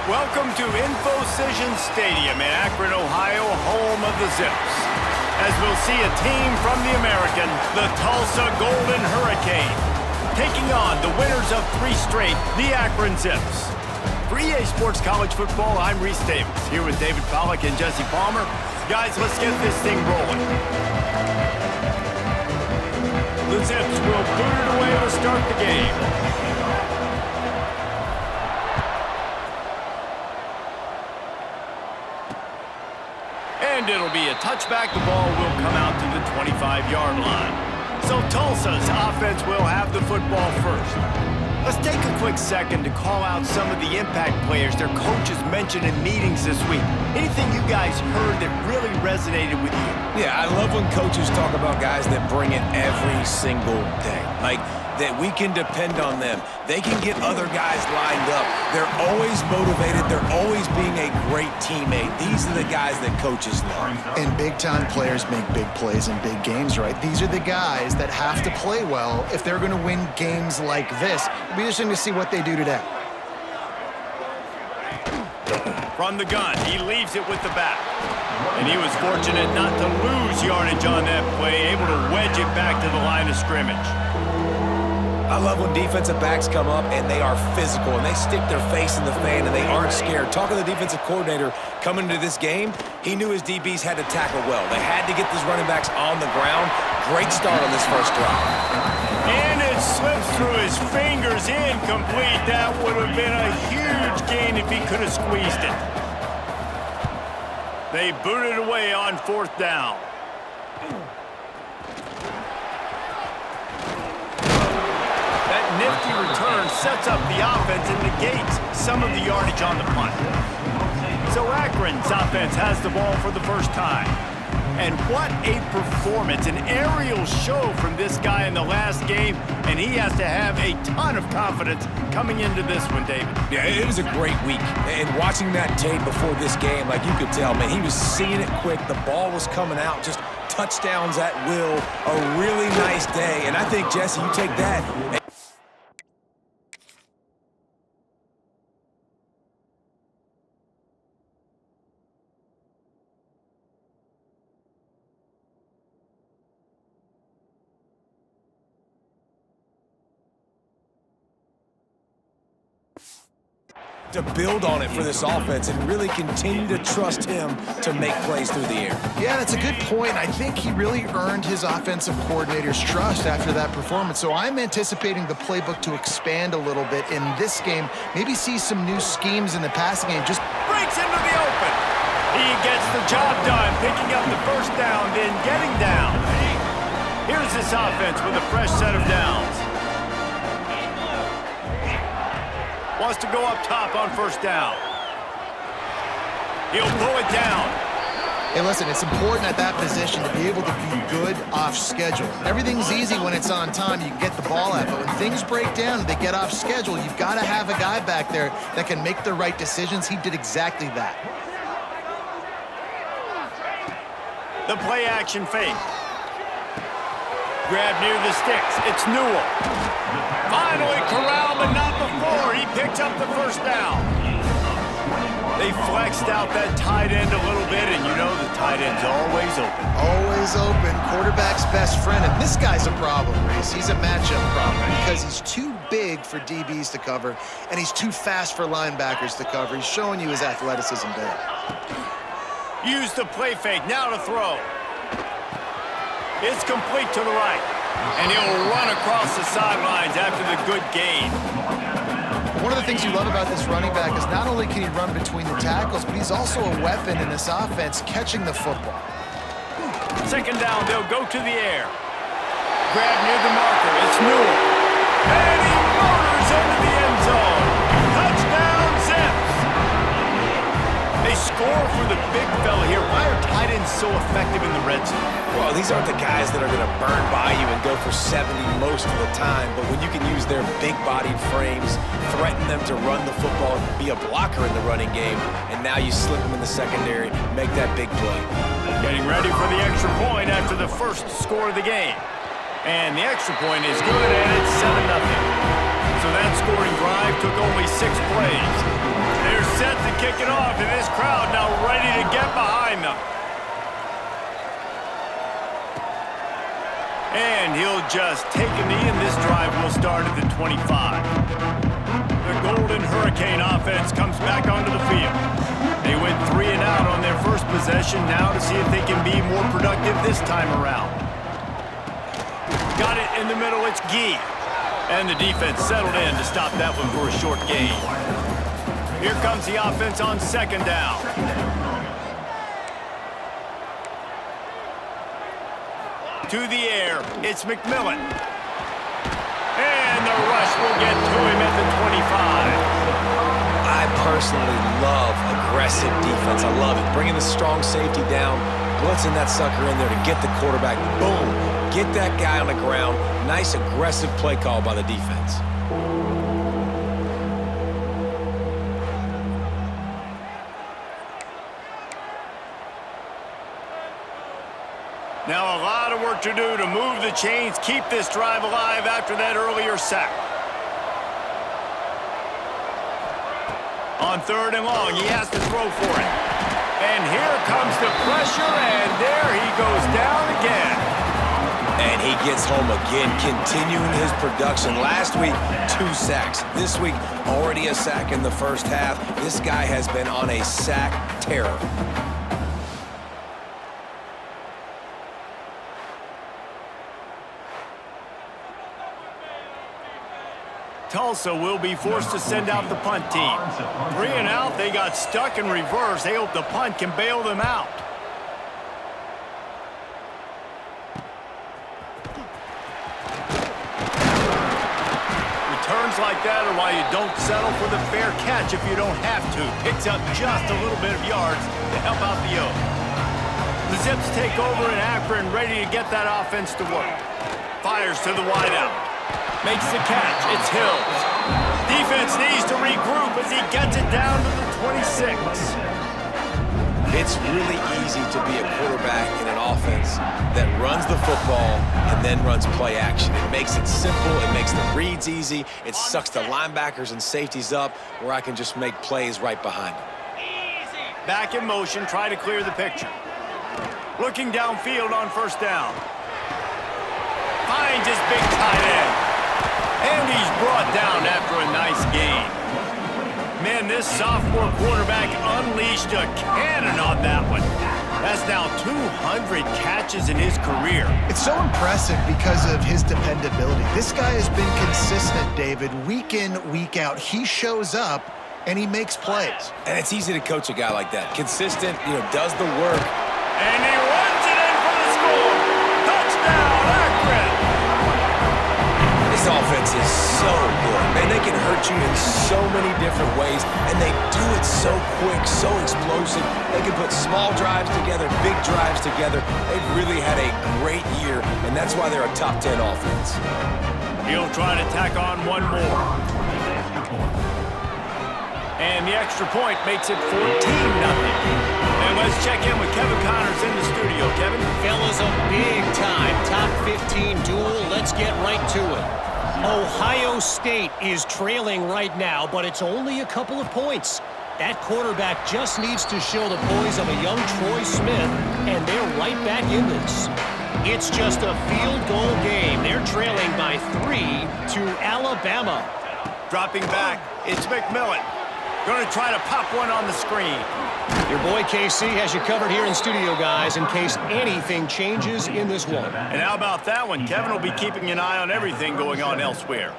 Welcome to InfoCision Stadium in Akron, Ohio, home of the Zips. As we'll see a team from the American, the Tulsa Golden Hurricane, taking on the winners of 3 straight, the Akron Zips. For EA Sports College Football, I'm Reese Davis, here with David Pollack and Jesse Palmer. Guys, let's get this thing rolling. The Zips will boot it away to start the game. And it'll be a touchback. The ball will come out to the 25-yard line. So Tulsa's offense will have the football first. Let's take a quick second to call out some of the impact players their coaches mentioned in meetings this week. Anything you guys heard that really resonated with you? Yeah, I love when coaches talk about guys that bring it every single day. Like, that we can depend on them. They can get other guys lined up. They're always motivated. They're always being a great teammate. These are the guys that coaches love. And big-time players make big plays in big games, right? These are the guys that have to play well if they're going to win games like this. It'll be interesting to see what they do today. From the gun, he leaves it with the back. And he was fortunate not to lose yardage on that play, able to wedge it back to the line of scrimmage. I love when defensive backs come up and they are physical and they stick their face in the fan and they aren't scared. Talking to the defensive coordinator coming into this game, he knew his DBs had to tackle well. They had to get these running backs on the ground. Great start on this first drive. And it slips through his fingers, incomplete. That would have been a huge gain if he could have squeezed it. They booted away on 4th down. Nifty return sets up the offense and negates some of the yardage on the punt. So Akron's offense has the ball for the first time. And what a performance, an aerial show from this guy in the last game, and he has to have a ton of confidence coming into this one, David. Yeah, it was a great week. And watching that tape before this game, like you could tell, man, he was seeing it quick. The ball was coming out, just touchdowns at will. A really nice day. And I think, Jesse, you take that. To build on it for this offense and really continue to trust him to make plays through the air. Yeah, that's a good point. I think he really earned his offensive coordinator's trust after that performance. So I'm anticipating the playbook to expand a little bit in this game. Maybe see some new schemes in the passing game. Just breaks into the open. He gets the job done, picking up the first down, then getting down. Here's this offense with a fresh set of downs. Wants to go up top on 1st down. He'll pull it down. Hey, listen, it's important at that position to be able to be good off schedule. Everything's easy when it's on time. You can get the ball out. But when things break down and they get off schedule, you've got to have a guy back there that can make the right decisions. He did exactly that. The play action fake. Grab near the sticks. It's Newell. Finally corralled, but not before. He picked up the 1st down. They flexed out that tight end a little bit, and you know the tight end's always open. Always open. Quarterback's best friend. And this guy's a problem, Reese. He's a matchup problem because he's too big for DBs to cover, and he's too fast for linebackers to cover. He's showing you his athleticism there. Use the play fake. Now to throw. It's complete to the right. And he'll run across the sidelines after the good gain. One of the things you love about this running back is not only can he run between the tackles, but he's also a weapon in this offense catching the football. 2nd down, they'll go to the air. Grab near the marker. It's Newell. And he motors into the end zone. Touchdown, Zips. They score for the big fella here. Why are tight ends so effective in the red zone? Well, these aren't the guys that are going to burn by you and go for 70 most of the time, but when you can use their big-bodied frames, threaten them to run the football, be a blocker in the running game, and now you slip them in the secondary, make that big play. Getting ready for the extra point after the first score of the game. And the extra point is good, and it's 7-0. So that scoring drive took only 6 plays. There's set to kick it off, and this crowd now ready to get behind them. And he'll just take a knee, and this drive will start at the 25. The Golden Hurricane offense comes back onto the field. They went 3 and out on their first possession, now to see if they can be more productive this time around. Got it in the middle, it's Gee. And the defense settled in to stop that one for a short gain. Here comes the offense on second down. To the air, it's McMillan. And the rush will get to him at the 25. I personally love aggressive defense. I love it. Bringing the strong safety down, blitzing that sucker in there to get the quarterback. Boom. Get that guy on the ground. Nice aggressive play call by the defense. Now a lot of work to do to move the chains, keep this drive alive after that earlier sack. On third and long, he has to throw for it. And here comes the pressure, and there he goes down again. And he gets home again, continuing his production. Last week, 2 sacks. This week, already a sack in the first half. This guy has been on a sack terror. Tulsa will be forced to send out the punt team. 3 and out, they got stuck in reverse. They hope the punt can bail them out. Returns like that are why you don't settle for the fair catch if you don't have to. Picks up just a little bit of yards to help out the Oaks. The Zips take over in Akron, ready to get that offense to work. Fires to the wideout. Makes the catch. It's Hills. Defense needs to regroup as he gets it down to the 26. It's really easy to be a quarterback in an offense that runs the football and then runs play action. It makes it simple. It makes the reads easy. It sucks the linebackers and safeties up where I can just make plays right behind them. Back in motion, try to clear the picture. Looking downfield on first down. Finds his big tight end. And he's brought down after a nice gain. Man, this sophomore quarterback unleashed a cannon on that one. That's now 200 catches in his career. It's so impressive because of his dependability. This guy has been consistent, David, week in, week out. He shows up, and he makes plays. And it's easy to coach a guy like that. Consistent, does the work. And he runs it in for the score. Touchdown, Akron! This offense is so good. Man, they can hurt you in so many different ways, and they do it so quick, so explosive. They can put small drives together, big drives together. They've really had a great year, and that's why they're a top 10 offense. He'll try to tack on one more. And the extra point makes it 14-0. And let's check in with Kevin Connors in the studio. Kevin? Fellas, a big-time top 15 duel. Let's get right to it. Ohio State is trailing right now, but it's only a couple of points. That quarterback just needs to show the poise of a young Troy Smith, and they're right back in this. It's just a field goal game. They're trailing by 3 to Alabama. Dropping back, it's McMillan. Going to try to pop one on the screen. Your boy KC has you covered here in studio, guys, in case anything changes in this one. And how about that one? Kevin will be keeping an eye on everything going on elsewhere.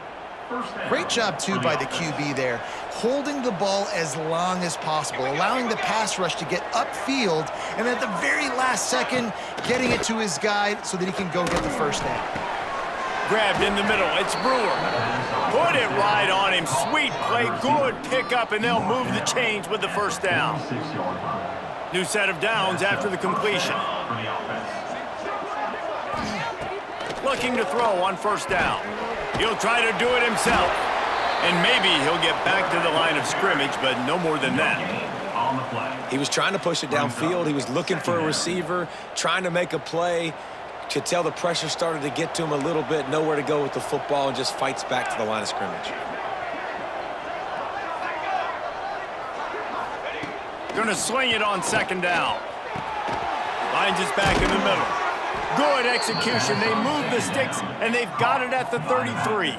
Great job, too, by the QB there, holding the ball as long as possible, allowing the pass rush to get upfield, and at the very last second, getting it to his guy so that he can go get the first down. Grabbed in the middle. It's Brewer. Put it right on him. Sweet play. Good pickup, and they'll move the chains with the first down. New set of downs after the completion. Looking to throw on first down. He'll try to do it himself. And maybe he'll get back to the line of scrimmage, but no more than that. He was trying to push it downfield. He was looking for a receiver, trying to make a play. Could tell the pressure started to get to him a little bit, nowhere to go with the football, and just fights back to the line of scrimmage. Gonna swing it on second down. Finds his back in the middle. Good execution. They move the sticks, and they've got it at the 33.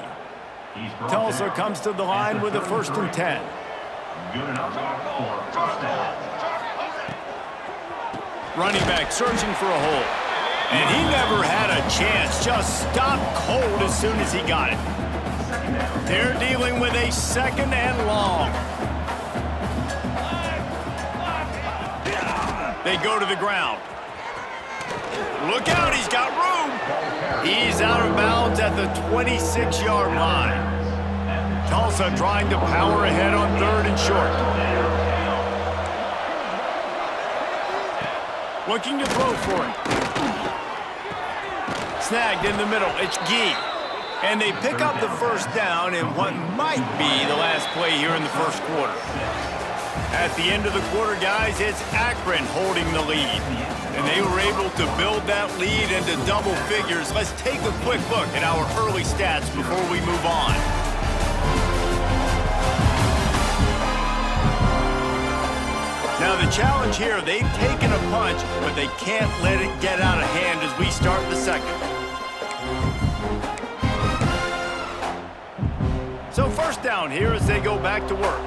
Tulsa comes to the line with a 1st and 10. Good enough for first down. Running back searching for a hole. And he never had a chance. Just stopped cold as soon as he got it. They're dealing with a 2nd and long. They go to the ground. Look out, he's got room. He's out of bounds at the 26-yard line. Tulsa trying to power ahead on 3rd and short. Looking to throw for it. Snagged in the middle, it's Gee. And they pick up the 1st down in what might be the last play here in the 1st quarter. At the end of the quarter, guys, it's Akron holding the lead. And they were able to build that lead into double figures. Let's take a quick look at our early stats before we move on. Now the challenge here, they've taken a punch, but they can't let it get out of hand as we start the 2nd. So 1st down here as they go back to work.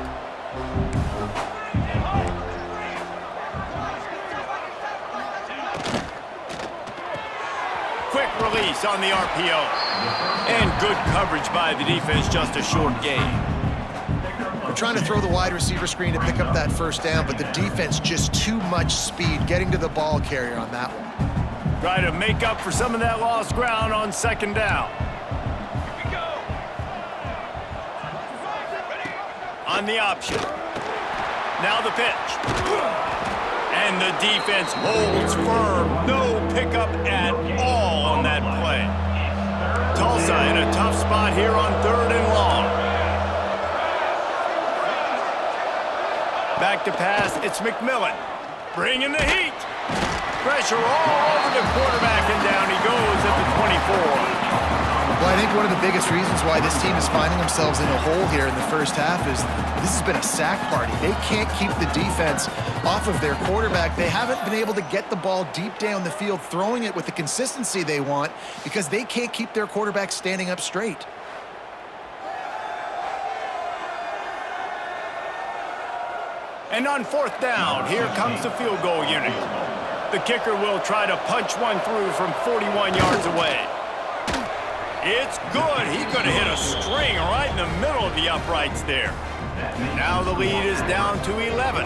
Quick release on the RPO. And good coverage by the defense, just a short gain. They're trying to throw the wide receiver screen to pick up that 1st down, but the defense just too much speed getting to the ball carrier on that one. Try to make up for some of that lost ground on 2nd down. On the option. Now the pitch. And the defense holds firm. No pickup at all on that play. Tulsa in a tough spot here on 3rd and long. Back to pass, it's McMillan. Bringing the heat. Pressure all over the quarterback, and down he goes at the 24. Well, I think one of the biggest reasons why this team is finding themselves in a hole here in the 1st half is this has been a sack party. They can't keep the defense off of their quarterback. They haven't been able to get the ball deep down the field, throwing it with the consistency they want because they can't keep their quarterback standing up straight. And on 4th down, here comes the field goal unit. The kicker will try to punch one through from 41 yards away. It's good. He could have hit a string right in the middle of the uprights there. Now the lead is down to 11.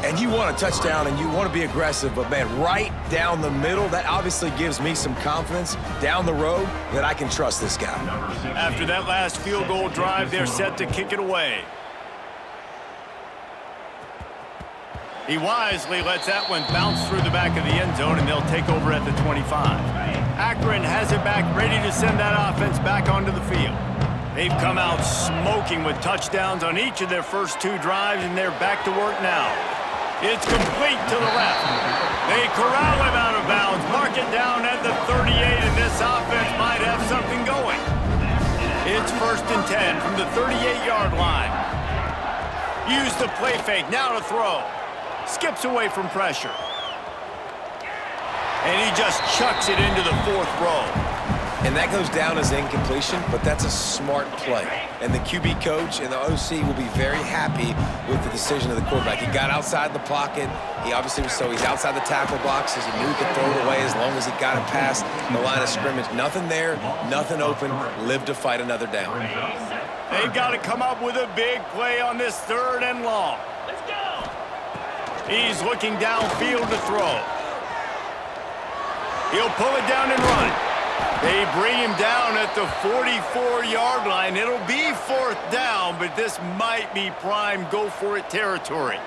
And you want a touchdown and you want to be aggressive, but man, right down the middle, that obviously gives me some confidence down the road that I can trust this guy. After that last field goal drive, they're set to kick it away. He wisely lets that one bounce through the back of the end zone, and they'll take over at the 25. Akron has it back, ready to send that offense back onto the field. They've come out smoking with touchdowns on each of their first 2 drives, and they're back to work now. It's complete to the left. They corral him out of bounds, mark it down at the 38, and this offense might have something going. It's 1st and 10 from the 38-yard line. Use the play fake, now to throw. Skips away from pressure. And he just chucks it into the 4th row. And that goes down as incompletion, but that's a smart play. And the QB coach and the OC will be very happy with the decision of the quarterback. He got outside the pocket. He obviously was he's outside the tackle box as he knew he could throw it away as long as he got it past the line of scrimmage. Nothing there, nothing open. Live to fight another down. They've got to come up with a big play on this 3rd and long. He's looking downfield to throw. He'll pull it down and run. They bring him down at the 44-yard line. It'll be 4th down, but this might be prime go-for-it territory.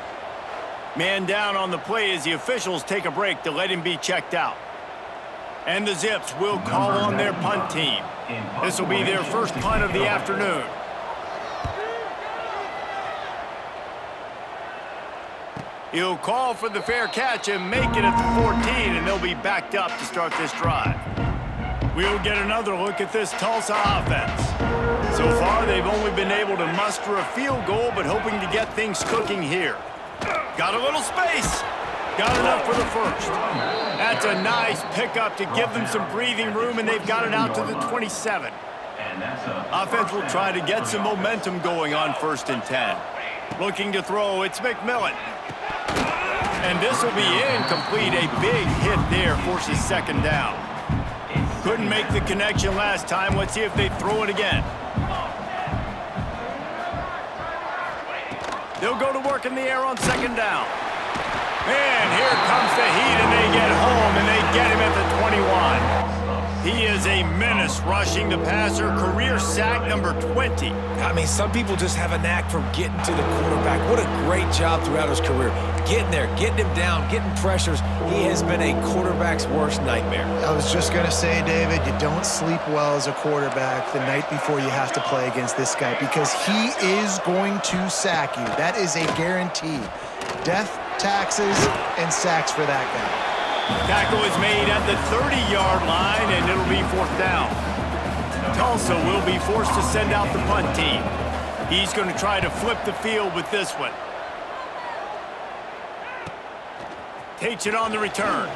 Man down on the play as the officials take a break to let him be checked out. And the Zips will call on their punt team. This will be their first punt of the afternoon. He'll call for the fair catch and make it at the 14, and they'll be backed up to start this drive. We'll get another look at this Tulsa offense. So far, they've only been able to muster a field goal, but hoping to get things cooking here. Got a little space. Got enough for the first. That's a nice pickup to give them some breathing room, and they've got it out to the 27. Offense will try to get some momentum going on 1st and 10. Looking to throw, it's McMillan. And this will be incomplete. A big hit there forces 2nd down. Couldn't make the connection last time. Let's see if they throw it again. They'll go to work in the air on 2nd down. And here comes the heat, and they get home, and they get him at the 21. He is a menace rushing the passer. Career sack number 20. I mean, some people just have a knack for getting to the quarterback. What a great job throughout his career. Getting there, getting him down, getting pressures. He has been a quarterback's worst nightmare. I was just going to say, David, you don't sleep well as a quarterback the night before you have to play against this guy because he is going to sack you. That is a guarantee. Death, taxes, and sacks for that guy. Tackle is made at the 30-yard line, and it'll be 4th down. Tulsa will be forced to send out the punt team. He's going to try to flip the field with this one. Takes it on the return.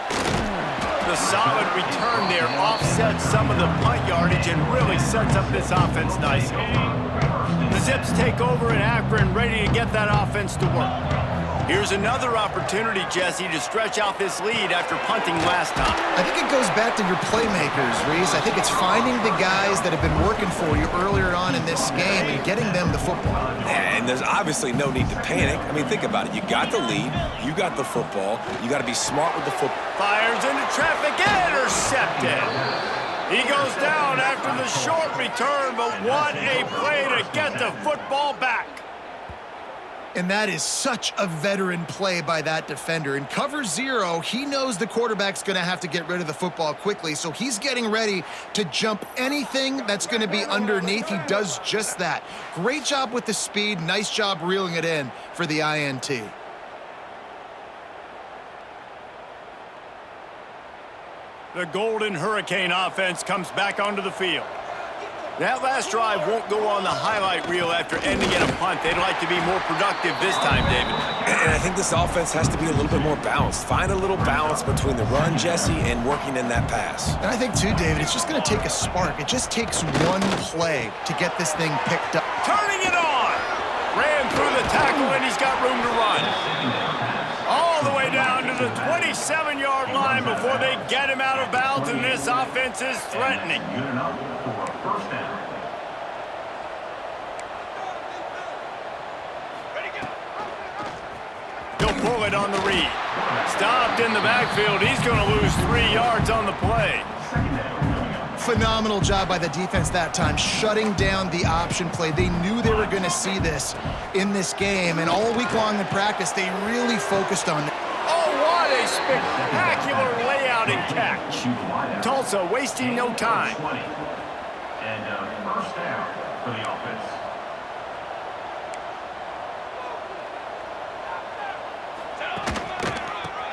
The solid return there offsets some of the punt yardage and really sets up this offense nicely. The Zips take over in Akron, ready to get that offense to work. Here's another opportunity, Jesse, to stretch out this lead after punting last time. I think it goes back to your playmakers, Reese. I think it's finding the guys that have been working for you earlier on in this game and getting them the football. And there's obviously no need to panic. I mean, think about it. You got the lead. You got the football. You got to be smart with the football. Fires into traffic, intercepted. He goes down after the short return, but what a play to get the football back. And that is such a veteran play by that defender. In cover 0, he knows the quarterback's going to have to get rid of the football quickly, so he's getting ready to jump anything that's going to be underneath. He does just that. Great job with the speed. Nice job reeling it in for the INT. The Golden Hurricane offense comes back onto the field. That last drive won't go on the highlight reel after ending in a punt. They'd like to be more productive this time, David. And I think this offense has to be a little bit more balanced. Find a little balance between the run, Jesse, and working in that pass. And I think, too, David, it's just going to take a spark. It just takes one play to get this thing picked up. Turning it on! Ran through the tackle, and he's got room to run. All the way down to the 27-yard line before they get him out of bounds, and this offense is threatening. Good enough for 1st down. He'll pull it on the read. Stopped in the backfield. He's going to lose 3 yards on the play. Phenomenal job by the defense that time, shutting down the option play. They knew they were going to see this in this game, and all week long in practice, they really focused on it. Oh, what a spectacular layout and catch. Tulsa wasting no time. 20. And 1st down for the offense.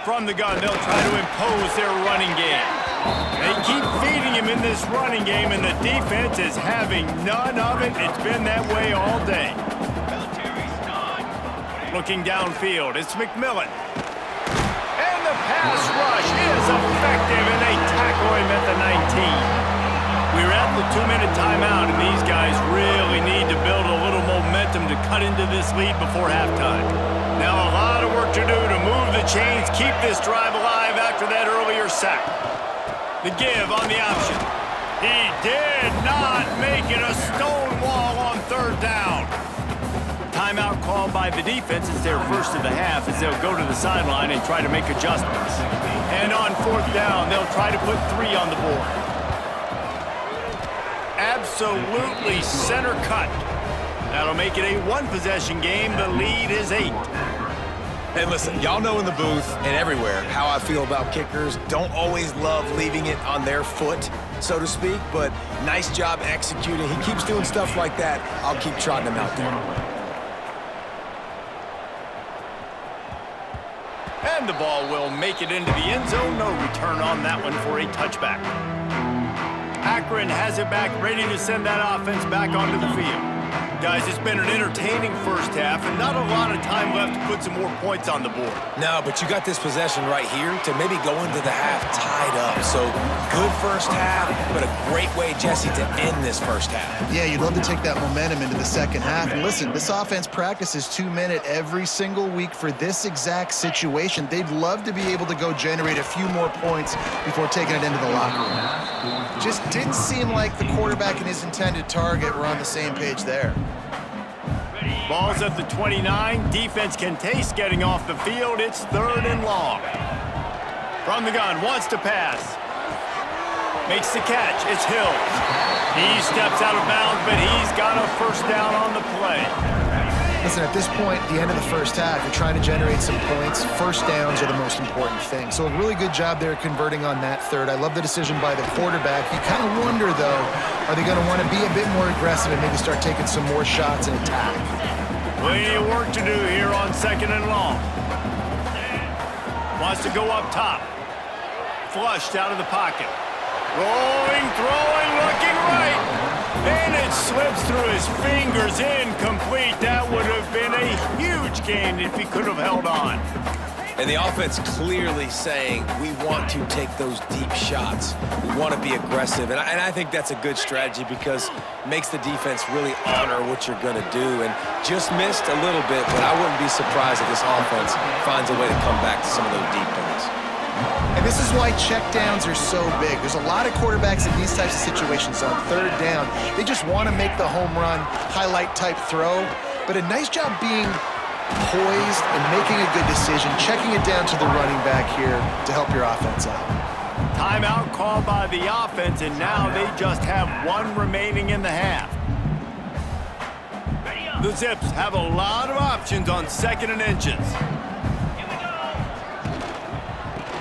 From the gun, they'll try to impose their running game. They keep feeding him in this running game, and the defense is having none of it. It's been that way all day. Looking downfield, it's McMillan. And the pass rush is effective, and they tackle him at the 19. We're at the 2-minute timeout, and these guys really need to build a little momentum to cut into this lead before halftime. Now a lot of work to do to move the chains, keep this drive alive after that earlier sack. The give on the option. He did not make it a stone wall on 3rd down. Timeout called by the defense. It's their first of the half as they'll go to the sideline and try to make adjustments. And on 4th down, they'll try to put 3 on the board. Absolutely center cut. That'll make it a 1-possession game. The lead is 8. And listen, y'all know in the booth and everywhere how I feel about kickers. Don't always love leaving it on their foot, so to speak, but nice job executing. He keeps doing stuff like that. I'll keep trotting him out there. And the ball will make it into the end zone. No return on that one for a touchback. Akron has it back, ready to send that offense back onto the field. Guys, it's been an entertaining first half and not a lot of time left to put some more points on the board. No, but you got this possession right here to maybe go into the half tied up. So good first half, but a great way, Jesse, to end this first half. Yeah, you'd love to take that momentum into the second half. And listen, this offense practices 2 minutes every single week for this exact situation. They'd love to be able to go generate a few more points before taking it into the locker room. Just didn't seem like the quarterback and his intended target were on the same page there. Ball's at the 29. Defense can taste getting off the field. It's 3rd and long. From the gun, wants to pass. Makes the catch. It's Hill. He steps out of bounds, but he's got a first down on the play. Listen, at this point, the end of the first half, you're trying to generate some points. First downs are the most important thing. So a really good job there converting on that third. I love the decision by the quarterback. You kind of wonder, though, are they going to want to be a bit more aggressive and maybe start taking some more shots and attack? Plenty of work to do here on 2nd and long. Wants to go up top. Flushed out of the pocket. Rolling, throwing, looking right. And it slips through his fingers, incomplete. That would have been a huge gain if he could have held on. And the offense clearly saying, we want to take those deep shots. We want to be aggressive. And I think that's a good strategy because it makes the defense really honor what you're going to do. And just missed a little bit, but I wouldn't be surprised if this offense finds a way to come back to some of those deep points. And this is why checkdowns are so big. There's a lot of quarterbacks in these types of situations on 3rd down. They just want to make the home run, highlight type throw. But a nice job being poised and making a good decision, checking it down to the running back here to help your offense out. Timeout called by the offense, and now they just have 1 remaining in the half. The Zips have a lot of options on 2nd and inches.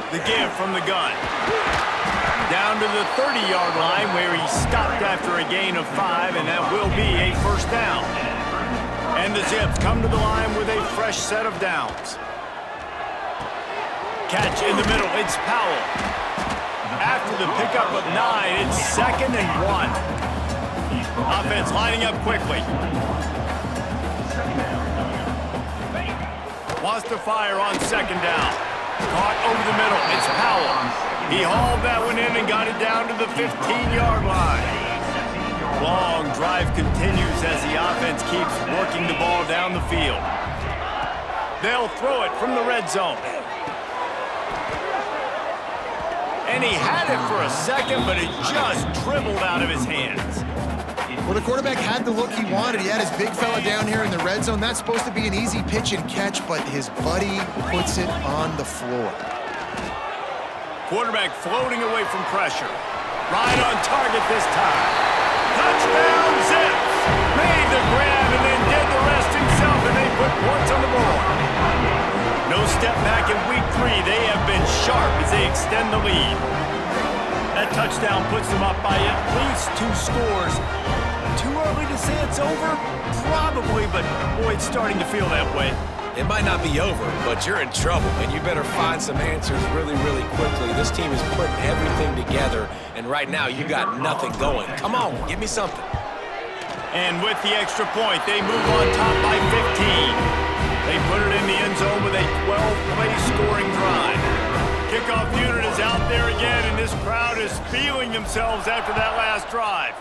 The give from the gun. Down to the 30-yard line where he stopped after a gain of 5, and that will be a first down. And the Zips come to the line with a fresh set of downs. Catch in the middle, it's Powell. After the pickup of 9, it's 2nd and 1. Offense lining up quickly. Wants to fire on 2nd down. Caught over the middle. It's Powell. He hauled that one in and got it down to the 15-yard line. Long drive continues as the offense keeps working the ball down the field. They'll throw it from the red zone. And he had it for a second, but it just dribbled out of his hands. Well, the quarterback had the look he wanted. He had his big fella down here in the red zone. That's supposed to be an easy pitch and catch, but his buddy puts it on the floor. Quarterback floating away from pressure. Right on target this time. Touchdown, Zips! Made the grab and then did the rest himself, and they put points on the board. No step back in week 3. They have been sharp as they extend the lead. That touchdown puts them up by at least 2 scores. Too early to say it's over? Probably, but boy, it's starting to feel that way. It might not be over, but you're in trouble, and you better find some answers really, really quickly. This team is putting everything together, and right now you got nothing going. Come on, give me something. And with the extra point, they move on top by 15. They put it in the end zone with a 12-play scoring drive. Kickoff unit is out there again, and this crowd is feeling themselves after that last drive.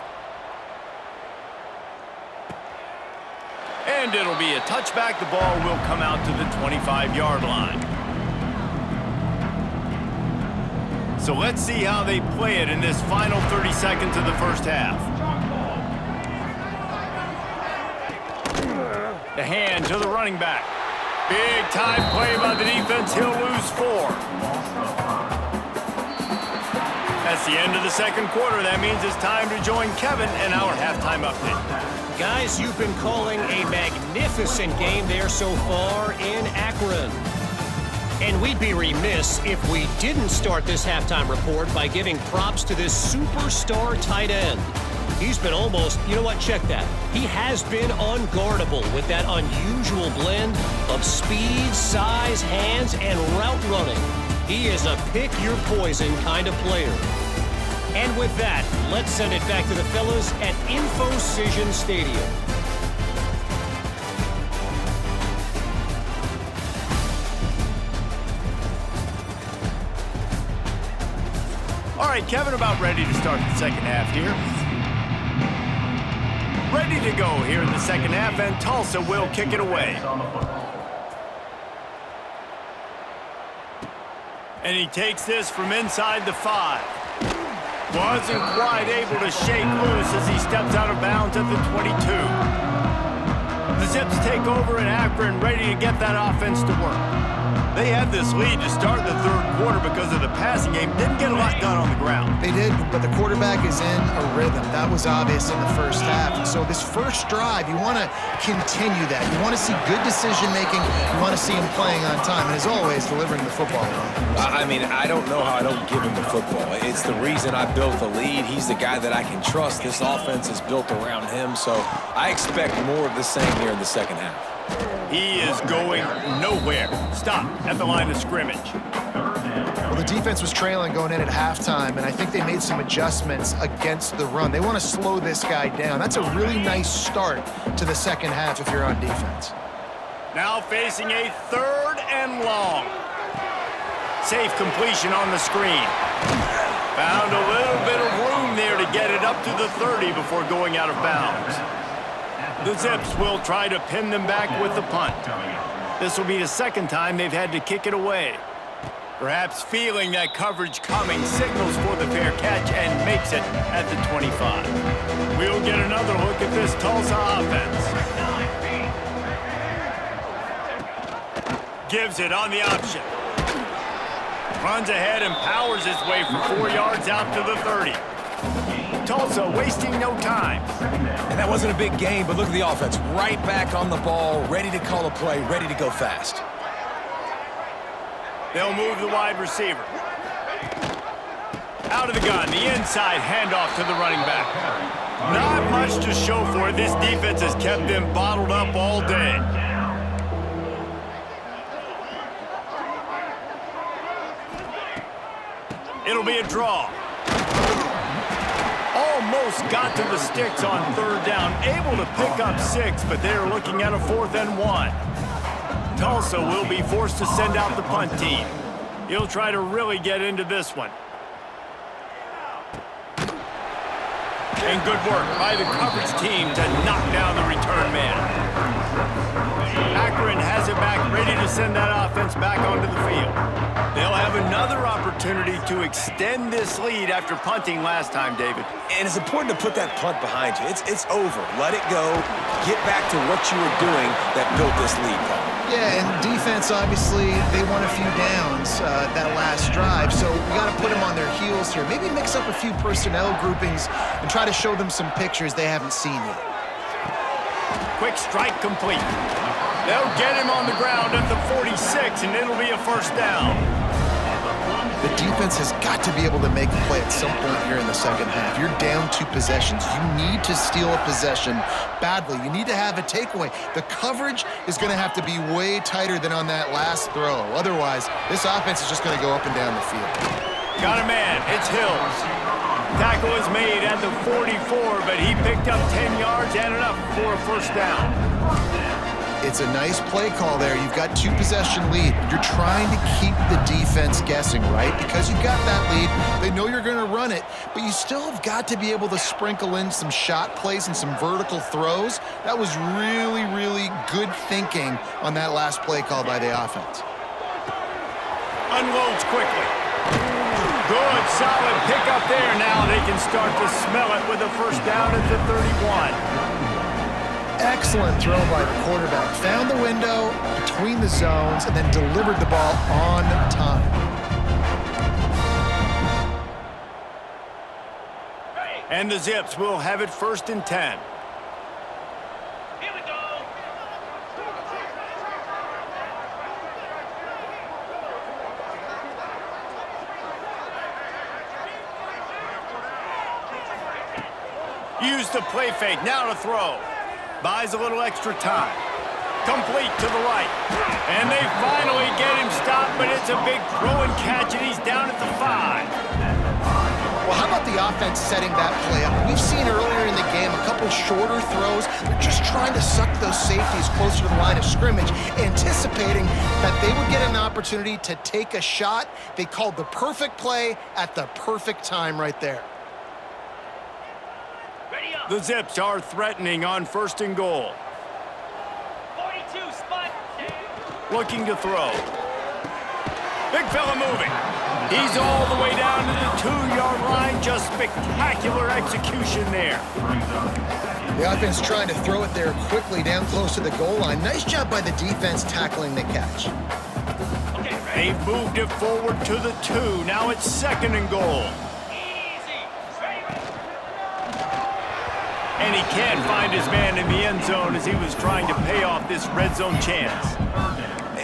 And it'll be a touchback. The ball will come out to the 25-yard line. So let's see how they play it in this final 30 seconds of the first half. The hand to the running back. Big time play by the defense. He'll lose 4. That's the end of the second quarter. That means it's time to join Kevin in our halftime update. Guys, you've been calling a magnificent game there so far in Akron. And we'd be remiss if we didn't start this halftime report by giving props to this superstar tight end. He's been almost, you know what, check that. He has been unguardable with that unusual blend of speed, size, hands, and route running. He is a pick-your-poison kind of player. And with that, let's send it back to the fellas at Infocision Stadium. right, Kevin, about ready to start the second half here. Ready to go here in the second half, and Tulsa will kick it away. And he takes this from inside the 5. Wasn't quite able to shake loose as he steps out of bounds at the 22. The Zips take over in Akron, ready to get that offense to work. They had this lead to start the third quarter because of the passing game. Didn't get a lot done on the ground. They did, but the quarterback is in a rhythm. That was obvious in the first half. And so this first drive, you want to continue that. You want to see good decision-making. You want to see him playing on time. And as always, delivering the football. I mean, I don't know how I don't give him the football. It's the reason I built the lead. He's the guy that I can trust. This offense is built around him, so I expect more of the same here in the second half. He is going nowhere. Stop at the line of scrimmage. Well, the defense was trailing going in at halftime, and I think they made some adjustments against the run. They want to slow this guy down. That's a really nice start to the second half if you're on defense. Now facing a 3rd and long. Safe completion on the screen. Found a little bit of room there to get it up to the 30 before going out of bounds. The Zips will try to pin them back with the punt. This will be the second time they've had to kick it away. Perhaps feeling that coverage coming, signals for the fair catch and makes it at the 25. We'll get another look at this Tulsa offense. Gives it on the option. Runs ahead and powers his way for 4 yards out to the 30. Tulsa wasting no time. And that wasn't a big game, but look at the offense. Right back on the ball, ready to call a play, ready to go fast. They'll move the wide receiver. Out of the gun, the inside handoff to the running back. Not much to show for it. This defense has kept them bottled up all day. It'll be a draw. Almost got to the sticks on 3rd down. Able to pick up 6, but they're looking at a 4th and 1. Tulsa will be forced to send out the punt team. He'll try to really get into this one. And good work by the coverage team to knock down the return man. Akron has it back, ready to send that offense back onto the field. They'll have another opportunity to extend this lead after punting last time, David. And it's important to put that punt behind you. It's over. Let it go. Get back to what you were doing that built this lead, Paul. Yeah, and defense, obviously, they won a few downs that last drive, so we got to put them on their heels here. Maybe mix up a few personnel groupings and try to show them some pictures they haven't seen yet. Quick strike complete. They'll get him on the ground at the 46, and it'll be a 1st down. The defense has got to be able to make a play at some point here in the second half. You're down 2 possessions. You need to steal a possession badly. You need to have a takeaway. The coverage is going to have to be way tighter than on that last throw. Otherwise, this offense is just going to go up and down the field. Got a man. It's Hills. Tackle is made at the 44, but he picked up 10 yards and enough for a 1st down. It's a nice play call there. You've got 2-possession lead. You're trying to keep the defense guessing, right? Because you've got that lead. They know you're going to run it, but you still have got to be able to sprinkle in some shot plays and some vertical throws. That was really, really good thinking on that last play call by the offense. Unloads quickly. Good, solid pickup there. Now they can start to smell it with a 1st down at the 31. Excellent throw by the quarterback. Found the window between the zones and then delivered the ball on time. And the Zips will have it 1st and 10. Here we go. Use the play fake. Now to throw. Buys a little extra time. Complete to the right. And they finally get him stopped, but it's a big throw and catch, and he's down at the 5. Well, how about the offense setting that play up? We've seen earlier in the game a couple shorter throws. They're just trying to suck those safeties closer to the line of scrimmage, anticipating that they would get an opportunity to take a shot. They called the perfect play at the perfect time right there. The Zips are threatening on 1st and goal. 42 spot. Looking to throw. Big fella moving. He's all the way down to the 2-yard line. Just spectacular execution there. The offense trying to throw it there quickly down close to the goal line. Nice job by the defense tackling the catch. They've moved it forward to the 2. Now it's 2nd and goal. And he can't find his man in the end zone as he was trying to pay off this red zone chance.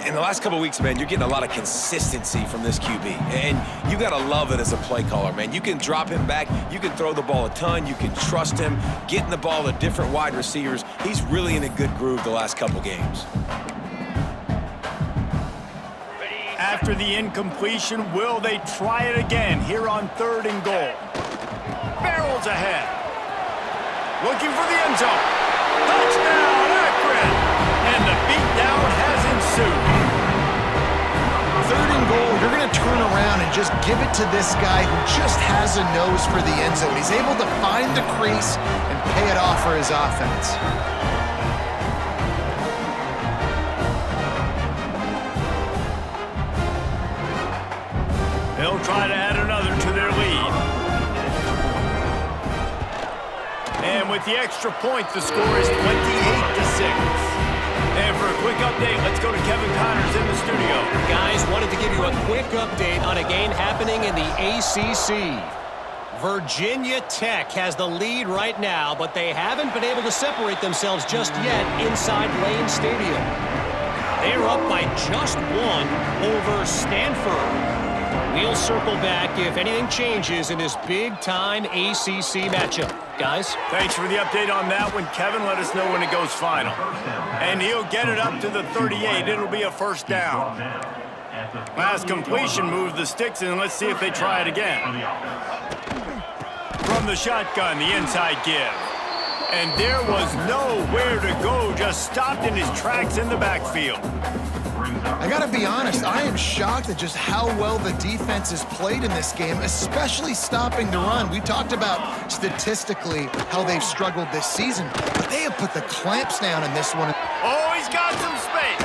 In the last couple of weeks, man, you're getting a lot of consistency from this QB. And you got to love it as a play caller, man. You can drop him back. You can throw the ball a ton. You can trust him, getting the ball to different wide receivers. He's really in a good groove the last couple games. After the incompletion, will they try it again here on 3rd and goal? Barrels ahead. Looking for the end zone. Touchdown, Akron! And the beatdown has ensued. 3rd and goal, you're going to turn around and just give it to this guy who just has a nose for the end zone. He's able to find the crease and pay it off for his offense. They'll try to add another to their lead. And with the extra point, the score is 28-6. And for a quick update, let's go to Kevin Connors in the studio. Guys, wanted to give you a quick update on a game happening in the ACC. Virginia Tech has the lead right now, but they haven't been able to separate themselves just yet inside Lane Stadium. They're up by just 1 over Stanford. We'll circle back if anything changes in this big-time ACC matchup. Guys? Thanks for the update on that one, Kevin. Let us know when it goes final. And he'll get it up to the 38. It'll be a 1st down. Last completion moved the sticks in. Let's see if they try it again. From the shotgun, the inside give. And there was nowhere to go. Just stopped in his tracks in the backfield. I got to be honest, I am shocked at just how well the defense has played in this game, especially stopping the run. We talked about statistically how they've struggled this season, but they have put the clamps down in this one. Oh, he's got some space.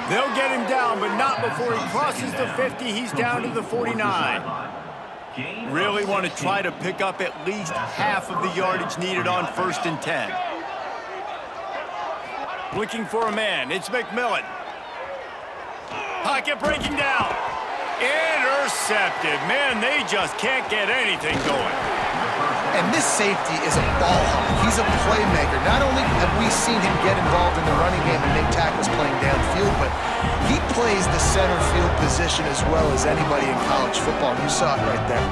They'll get him down, but not before he crosses the 50. He's down to the 49. Really want to try to pick up at least half of the yardage needed on 1st and 10. Looking for a man. It's McMillan. Pocket breaking down. Intercepted. Man, they just can't get anything going. And this safety is a ball hawk. He's a playmaker. Not only have we seen him get involved in the running game and make tackles playing downfield, but he plays the center field position as well as anybody in college football. You saw it right there.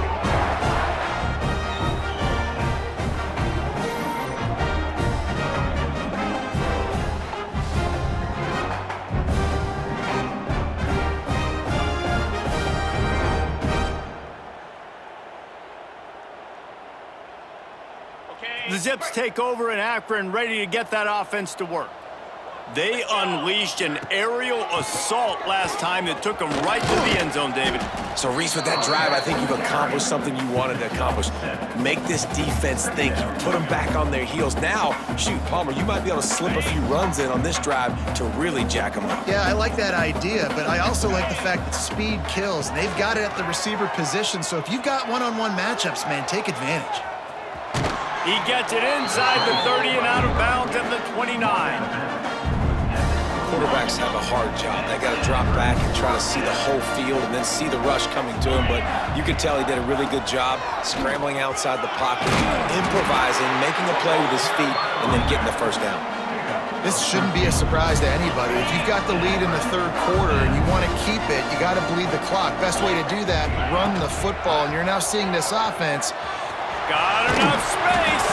The Zips take over in Akron, ready to get that offense to work. They unleashed an aerial assault last time that took them right to the end zone, David. So, Reese, with that drive, I think you've accomplished something you wanted to accomplish. Make this defense think. You put them back on their heels. Now, shoot, Palmer, you might be able to slip a few runs in on this drive to really jack them up. Yeah, I like that idea, but I also like the fact that speed kills. They've got it at the receiver position, so if you've got one-on-one matchups, man, take advantage. He gets it inside the 30 and out of bounds at the 29. Quarterbacks have a hard job. They got to drop back and try to see the whole field and then see the rush coming to him. But you could tell he did a really good job scrambling outside the pocket, improvising, making a play with his feet, and then getting the 1st down. This shouldn't be a surprise to anybody. If you've got the lead in the 3rd quarter and you want to keep it, you got to bleed the clock. Best way to do that, run the football. And you're now seeing this offense. Got enough space.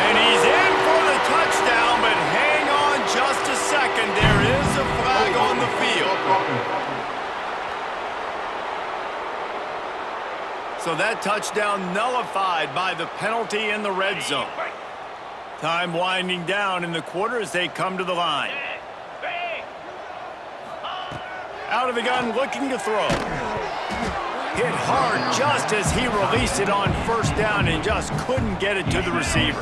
And he's in for the touchdown, but hang on just a second. There is a flag on the field. So that touchdown nullified by the penalty in the red zone. Time winding down in the quarter as they come to the line. Out of the gun, looking to throw. Hit hard just as he released it on first down and just couldn't get it to the receiver.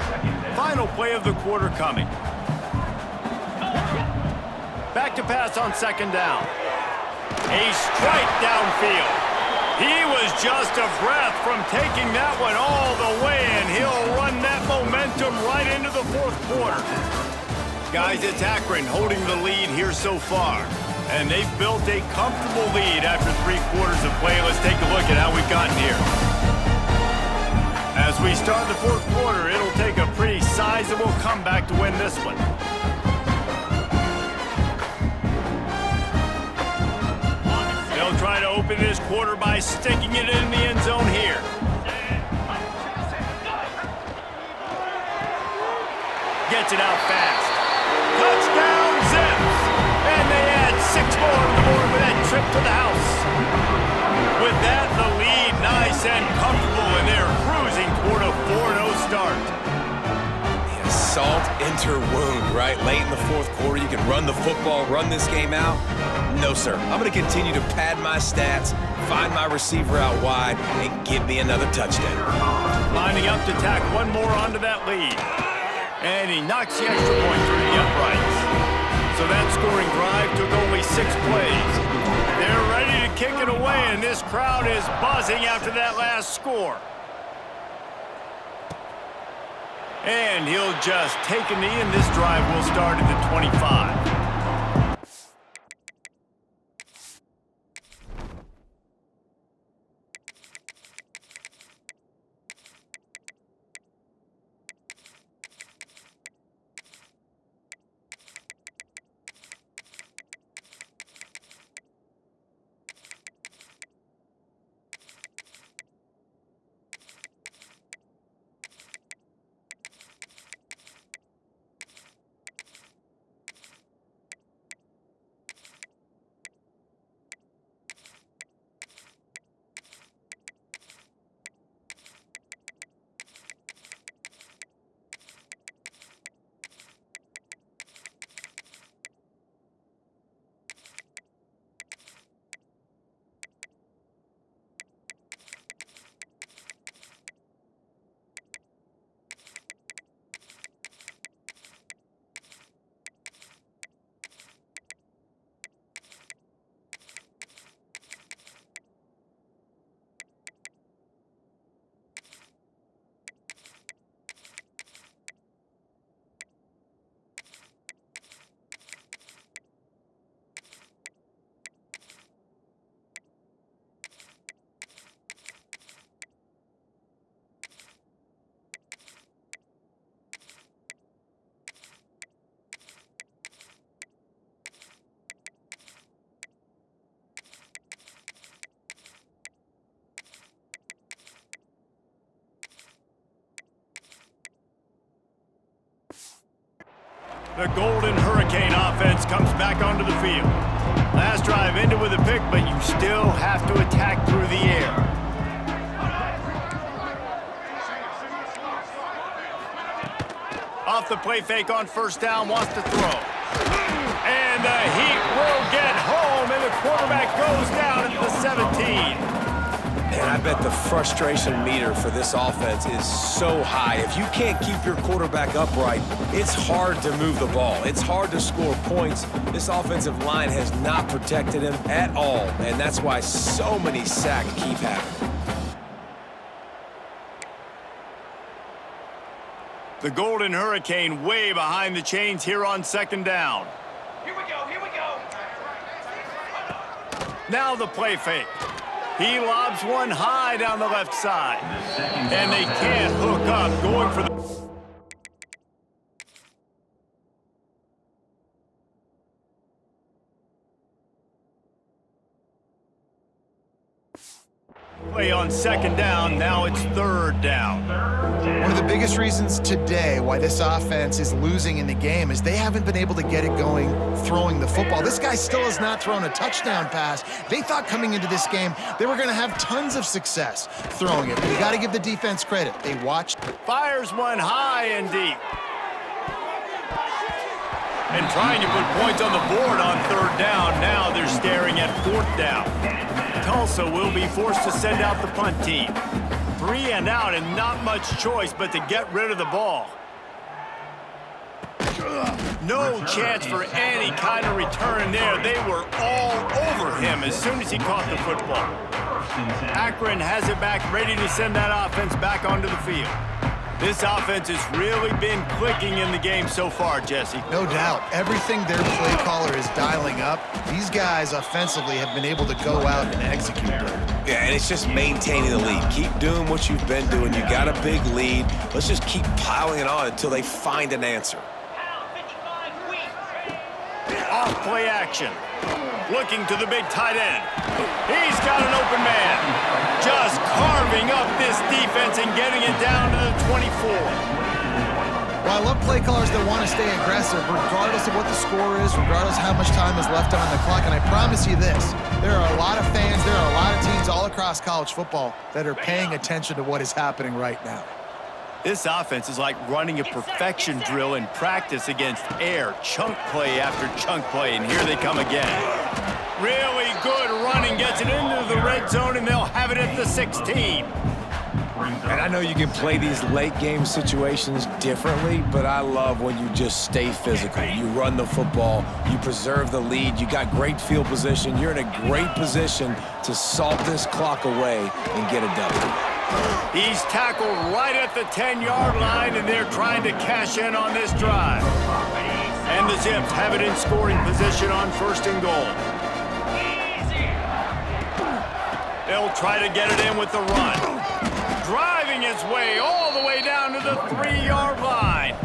Final play of the quarter coming. Back to pass on second down. A strike downfield. He was just a breath from taking that one all the way, and he'll run that momentum right into the fourth quarter. Guys, it's Akron holding the lead here so far. And they've built a comfortable lead after 3 quarters of play. Let's take a look at how we've gotten here. As we start the fourth quarter, it'll take a pretty sizable comeback to win this one. They'll try to open this quarter by sticking it in the end zone here. Gets it out fast. Touchdown, Zips! And they add 6 more on the board with that trip to the house. With that, the lead nice and comfortable, and they're cruising toward a 4-0 start. Yeah, salt enter wound, right? Late in the fourth quarter, you can run the football, run this game out. No, sir. I'm going to continue to pad my stats, find my receiver out wide, and give me another touchdown. Lining up to tack one more onto that lead. And he knocks the extra point through the uprights. So that scoring drive took only 6 plays. They're ready to kick it away, and this crowd is buzzing after that last score. And he'll just take a knee, and this drive will start at the 25. The Golden Hurricane offense comes back onto the field. Last drive ended with a pick, but you still have to attack through the air. Off the play fake on first down, wants to throw. And the Heat will get home, and the quarterback goes down at the 17. And I bet the frustration meter for this offense is so high. If you can't keep your quarterback upright, it's hard to move the ball. It's hard to score points. This offensive line has not protected him at all, and that's why so many sacks keep happening. The Golden Hurricane way behind the chains here on second down. Here we go, here we go. Now the play fake. He lobs one high down the left side. And they can't hook up, going for the... Play on second down, now it's third down. One of the biggest reasons today why this offense is losing in the game is they haven't been able to get it going throwing the football. This guy still has not thrown a touchdown pass. They thought coming into this game they were going to have tons of success throwing it. But you got to give the defense credit. They watched. Fires one high and deep. And trying to put points on the board on third down. Now they're staring at fourth down. Tulsa will be forced to send out the punt team. 3 and out and not much choice but to get rid of the ball. No chance for any kind of return there. They were all over him as soon as he caught the football. Akron has it back, ready to send that offense back onto the field. This offense has really been clicking in the game so far, Jesse. No doubt. Everything their play caller is dialing up, these guys offensively have been able to go out and execute them. Yeah, and it's just maintaining the lead. Keep doing what you've been doing. You got a big lead. Let's just keep piling it on until they find an answer. Off play action. Looking to the big tight end. He's got an open man. Just carving up this defense and getting it down to the 24. Well, I love play callers that want to stay aggressive regardless of what the score is, regardless of how much time is left on the clock. And I promise you this, there are a lot of fans, there are a lot of teams all across college football that are paying attention to what is happening right now. This offense is like running a perfection drill in practice against air. Chunk play after chunk play, and here they come again. Really good running, gets it into the red zone, and they'll have it at the 16. And I know you can play these late game situations differently, but I love when you just stay physical. You run the football, you preserve the lead, you got great field position, you're in a great position to salt this clock away and get a W. He's tackled right at the 10-yard line, and they're trying to cash in on this drive. And the Zips have it in scoring position on first and goal. They'll try to get it in with the run. Driving his way all the way down to the 3-yard line.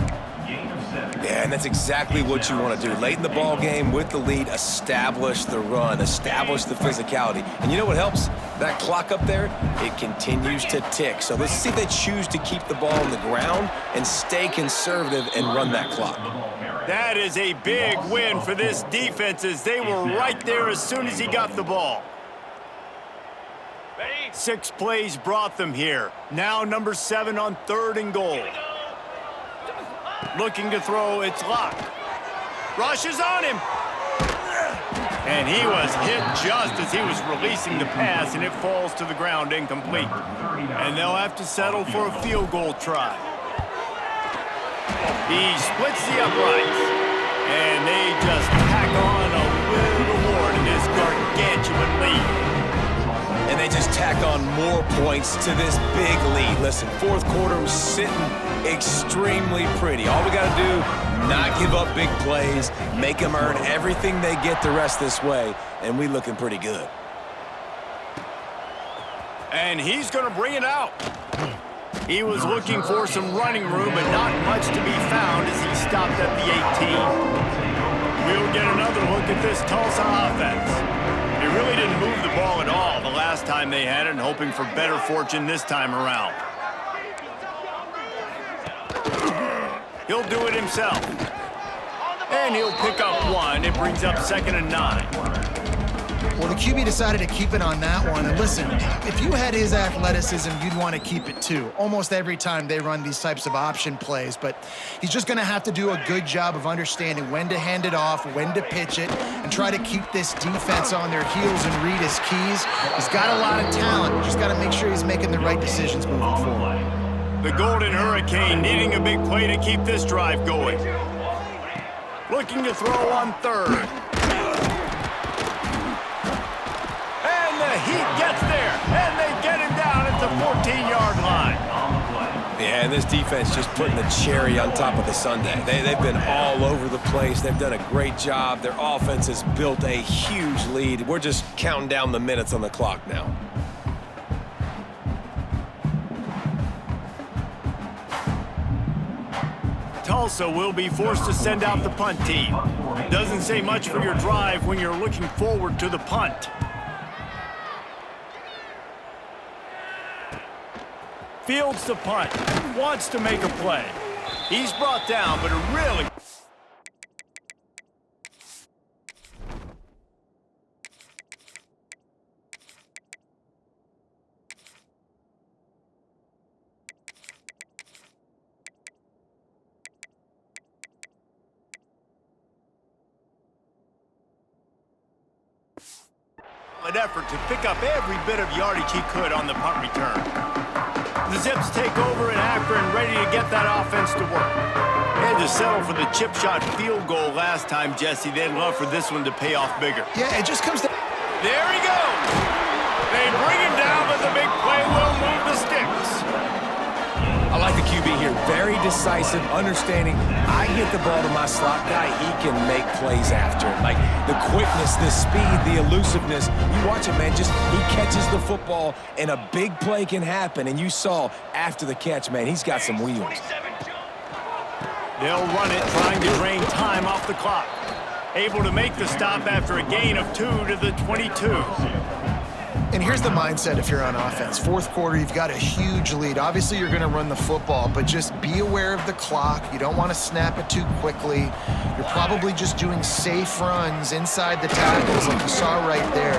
Yeah, and that's exactly what you want to do. Late in the ball game with the lead, establish the run, establish the physicality. And you know what helps? That clock up there, it continues to tick. So let's see if they choose to keep the ball on the ground and stay conservative and run that clock. That is a big win for this defense as they were right there as soon as he got the ball. 6 plays brought them here. Now number 7 on third and goal. Looking to throw, it's locked. Rushes on him. And he was hit just as he was releasing the pass, and it falls to the ground incomplete. And they'll have to settle for a field goal try. He splits the uprights, and they just tack on a little more to this gargantuan lead. And they just tack on more points to this big lead. Listen, fourth quarter was sitting extremely pretty. All we got to do, not give up big plays, make them earn everything they get the rest this way, and we looking pretty good. And he's going to bring it out. He was looking for some running room, but not much to be found as he stopped at the 18. We'll get another look at this Tulsa offense. They really didn't move the ball at all the last time they had it, and hoping for better fortune this time around. He'll do it himself. And he'll pick up 1. It brings up 2nd and 9. Well, the QB decided to keep it on that one. And listen, if you had his athleticism, you'd want to keep it too. Almost every time they run these types of option plays. But he's just going to have to do a good job of understanding when to hand it off, when to pitch it, and try to keep this defense on their heels and read his keys. He's got a lot of talent. Just got to make sure he's making the right decisions moving forward. The Golden Hurricane needing a big play to keep this drive going. Looking to throw on third. And the Heat gets there, and they get him down at the 14-yard line. Yeah, and this defense just putting the cherry on top of the sundae. They've been all over the place. They've done a great job. Their offense has built a huge lead. We're just counting down the minutes on the clock now. Tulsa will be forced to send out the punt team. Doesn't say much for your drive when you're looking forward to the punt. Fields the punt. Wants to make a play. He's brought down, but a really... an effort to pick up every bit of yardage he could on the punt return. The Zips take over in Akron, ready to get that offense to work. They had to settle for the chip shot field goal last time, Jesse. They'd love for this one to pay off bigger. Yeah, it just comes to... There he goes! They bring him down, but the big play will move the sticks. I like the QB here. Very decisive, understanding. I get the ball to my slot guy, he can make plays after it. Like the quickness, the speed, the elusiveness. You watch it, man. Just he catches the football, and a big play can happen. And you saw after the catch, man, he's got some wheels. They'll run it, trying to drain time off the clock. Able to make the stop after a gain of 2 to the 22. And here's the mindset if you're on offense. Fourth quarter, you've got a huge lead. Obviously, you're going to run the football, but just be aware of the clock. You don't want to snap it too quickly. You're probably just doing safe runs inside the tackles like you saw right there.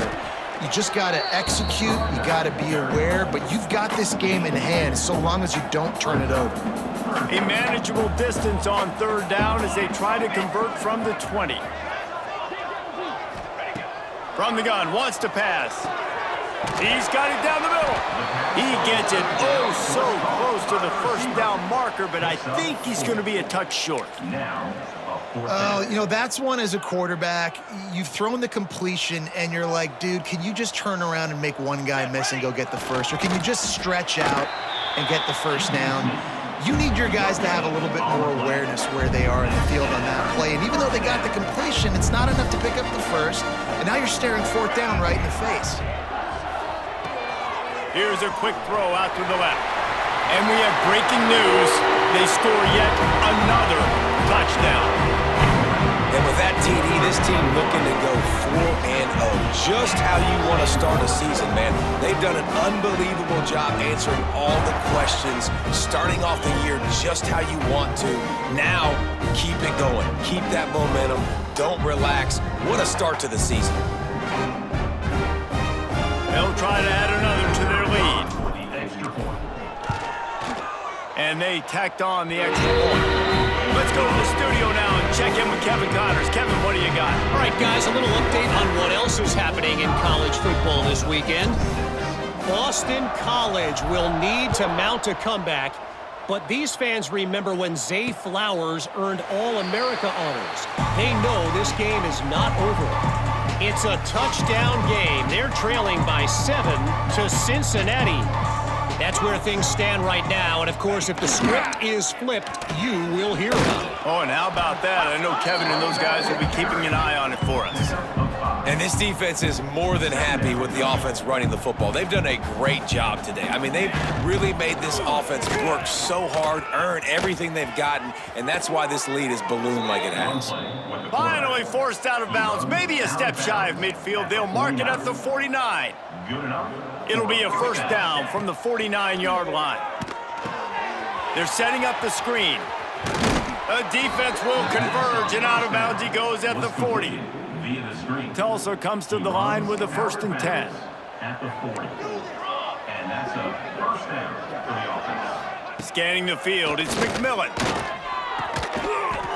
You just got to execute. You got to be aware, but you've got this game in hand so long as you don't turn it over. A manageable distance on third down as they try to convert from the 20. From the gun, wants to pass. He's got it down the middle. He gets it so close to the first down marker, but I think he's going to be a touch short. You know, that's one as a quarterback. You've thrown the completion, and you're like, dude, can you just turn around and make one guy miss and go get the first? Or can you just stretch out and get the first down? You need your guys to have a little bit more awareness where they are in the field on that play. And even though they got the completion, it's not enough to pick up the first. And now you're staring fourth down right in the face. Here's a quick throw out to the left. And we have breaking news. They score yet another touchdown. And with that TD, this team looking to go 4-0. Just how you want to start a season, man. They've done an unbelievable job answering all the questions, starting off the year just how you want to. Now, keep it going. Keep that momentum. Don't relax. What a start to the season. They'll try to add another to their lead. And they tacked on the extra point. Let's go to the studio now and check in with Kevin Connors. Kevin, what do you got? All right, guys, a little update on what else is happening in college football this weekend. Boston College will need to mount a comeback, but these fans remember when Zay Flowers earned All-America honors. They know this game is not over. It's a touchdown game. They're trailing by 7 to Cincinnati. That's where things stand right now. And, of course, if the script is flipped, you will hear about it. Oh, and how about that? I know Kevin and those guys will be keeping an eye on it for us. And this defense is more than happy with the offense running the football. They've done a great job today. I mean, they've really made this offense work so hard, earn everything they've gotten, and that's why this lead is ballooned like it has. Finally forced out of bounds, maybe a step shy of midfield. They'll mark it at the 49. It'll be a first down from the 49-yard line. They're setting up the screen. The defense will converge, and out of bounds he goes at the 40. Tulsa comes to the line with a 1st and 10. At the 40. And that's a first down for the offense. Scanning the field, it's McMillan.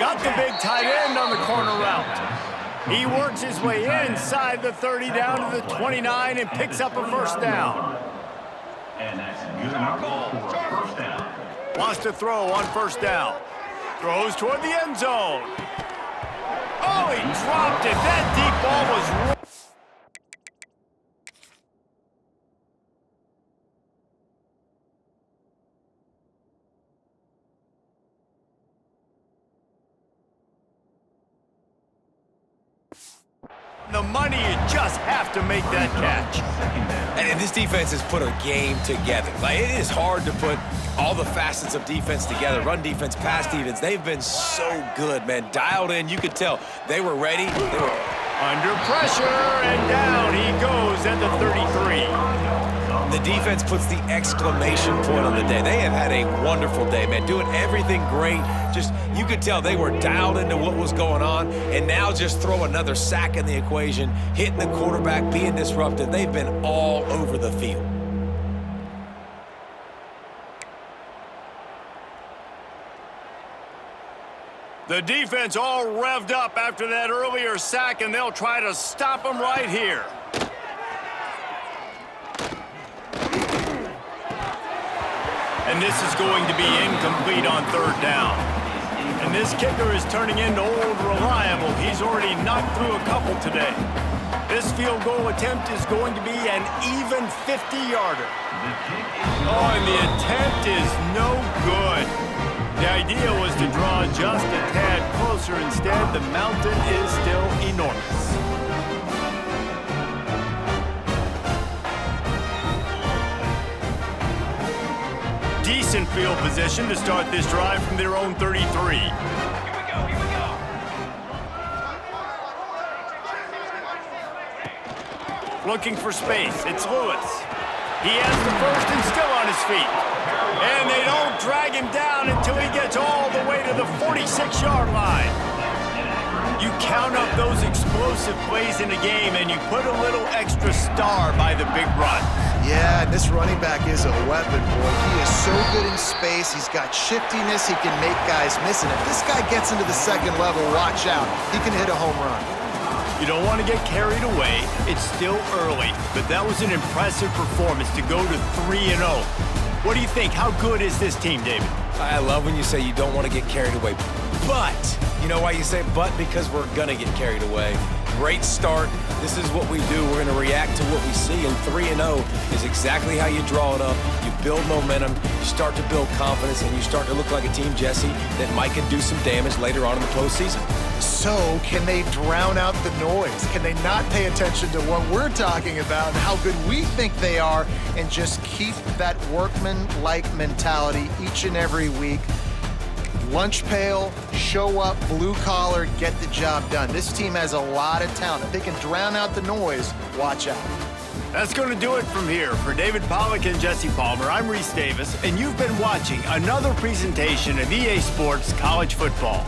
Got the big tight end on the corner route. He works his way inside the 30 down to the 29 and picks up a first down. And that's good enough for a first down. Wants to throw on first down. Throws toward the end zone. Oh, he dropped it. That deep ball was... The money, you just have to make that catch. And this defense has put a game together. Like, it is hard to put all the facets of defense together. Run defense, pass defense. They've been so good, man. Dialed in, you could tell. They were ready. They were under pressure, and down he goes at the 33. The defense puts the exclamation point on the day. They have had a wonderful day, man, doing everything great. Just, you could tell they were dialed into what was going on, and now just throw another sack in the equation, hitting the quarterback, being disruptive. They've been all over the field. The defense all revved up after that earlier sack, and they'll try to stop them right here. And this is going to be incomplete on third down. And this kicker is turning into old reliable. He's already knocked through a couple today. This field goal attempt is going to be an even 50-yarder. Oh, and the attempt is no good. The idea was to draw just a tad closer. Instead, the mountain is still enormous. Decent field position to start this drive from their own 33. Here we go. Looking for space. It's Lewis. He has the first and still on his feet. And they don't drag him down until he gets all the way to the 46-yard line. You count up those explosive plays in a game, and you put a little extra star by the big run. Yeah, and this running back is a weapon, boy. He is so good in space. He's got shiftiness. He can make guys miss. And if this guy gets into the second level, watch out. He can hit a home run. You don't want to get carried away. It's still early, but that was an impressive performance to go to 3-0. What do you think? How good is this team, David? I love when you say you don't want to get carried away. But, you know why you say but? Because we're going to get carried away. Great start. This is what we do. We're going to react to what we see, and 3-0 is exactly how you draw it up. You build momentum, you start to build confidence, and you start to look like a team, Jesse, that might could do some damage later on in the postseason. So, can they drown out the noise? Can they not pay attention to what we're talking about and how good we think they are and just keep that workman-like mentality each and every week? Lunch pail, show up, blue collar, get the job done. This team has a lot of talent. If they can drown out the noise, watch out. That's going to do it from here. For David Pollack and Jesse Palmer, I'm Reese Davis, and you've been watching another presentation of EA Sports College Football.